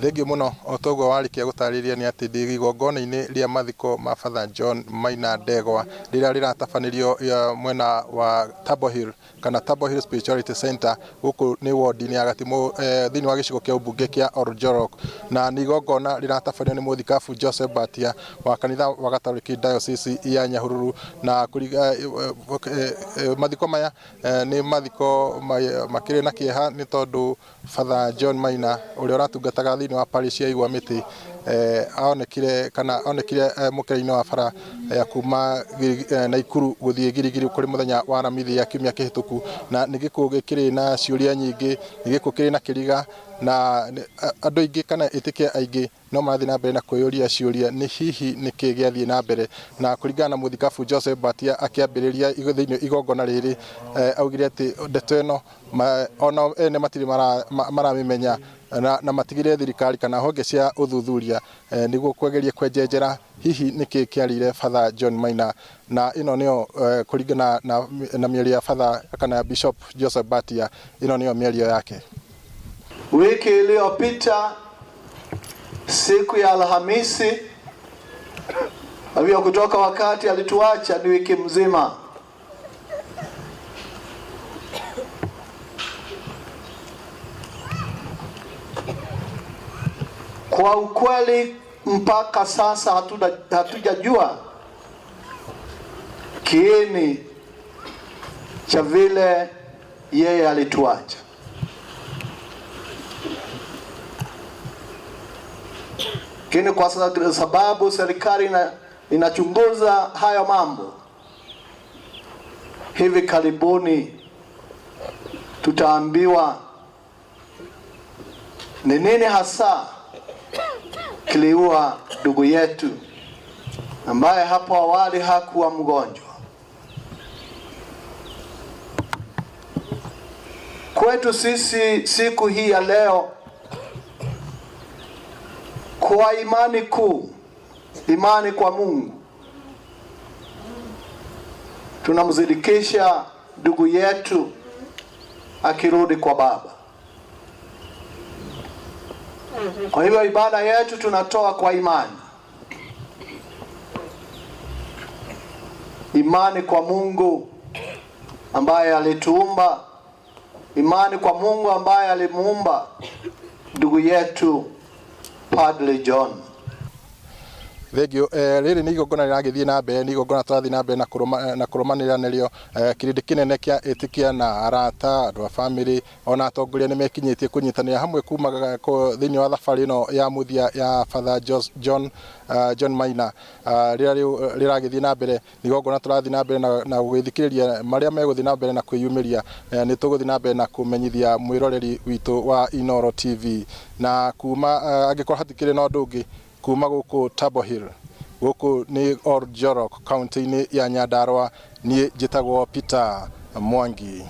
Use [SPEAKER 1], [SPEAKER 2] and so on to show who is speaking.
[SPEAKER 1] Thengio muno otogo warikia gutariria ni ati ndi igongona-ini ria mathiko ma Father John Maina Ndegwa rira riratabanirio mwena wa Table Hill kana Table Hill Spirituality Center guku ni ward-ini ya Gatimu thini wa gicigo kia ubunge kia Oljorok, na ni igongona riratabanio ni muthikabu Joseph Batia wa kanitha wa Catholic Diocese ya Nyahururu, na mathiko maya ni mathiko makiri na kieha ni tondu Father John Maina uria uratungataga thini wa parish ya Igwa Miti onekire mukira-ini wa bara ya kuma Naikuru guthie Girigiri kuri muthenya wa Aramithi ya kiumia kihituku, na ni gikuo gikiri na ciuria nyingi, ni gikuo kiri na kiriga, na andu aingi kana itikia aingi no marathi na mbere na kwiyuria ciuria ni hihi niki giathie na mbere, na kuringana na muthikabu Joseph Batia akiambiriria thiini igongona riri augire ati ndeto ino ona ene matiri maramimenya na matigire thirikari kana honge cia uthuthuria niguo kwegeria kwenjenjera hihi niki kiarire Father John Maina, na ino nio kuringana na mĩario ya Father kana Bishop Joseph Batia, ino nio mĩario yake.
[SPEAKER 2] Wiki iliyopita siku ya Alhamisi aliyo kutoka wakati alituacha ni wiki mzima. Kwa ukweli mpaka sasa hatujajua kiini cha vile yeye alituacha. Kini kwa sababu serikali inachunguza hayo mambo, hivi karibuni tutaambiwa ni nini hasa kiliua ndugu yetu ambaye hapo awali hakuwa mgonjwa. Kwetu sisi siku hii ya leo, kwa imani kuu, imani kwa Mungu, tunamzidikisha ndugu yetu akirudi kwa Baba. Kwa hivyo ibada yetu tunatoa kwa imani. Imani kwa Mungu ambaye alituumba, imani kwa Mungu ambaye alimuumba ndugu yetu Padre John.
[SPEAKER 1] Thengio riri ni igongona riragithie na mbere, ni igongona turathi na mbere na kurumanira nerio kirindi kinene kia itikia na arata andu a family ona atongoria ni mekinyitie kunyitanira hamwe kuma thiini wa thabari no ya muthia ya Father John Maina riragithie na mbere. Ni igongona turathi na mbere na gwithikiriria maria meguthi na mbere na kwiyumiria, ni tuguthi na mbere na kumenyithia mwiroreri witu wa Inoro TV, na kuma angikorwo hatikire na undu ungi kuma guku Table Hill guku ni Oljorok county-ini ya Nyandarua, ni njitagwo Peter Mwangi.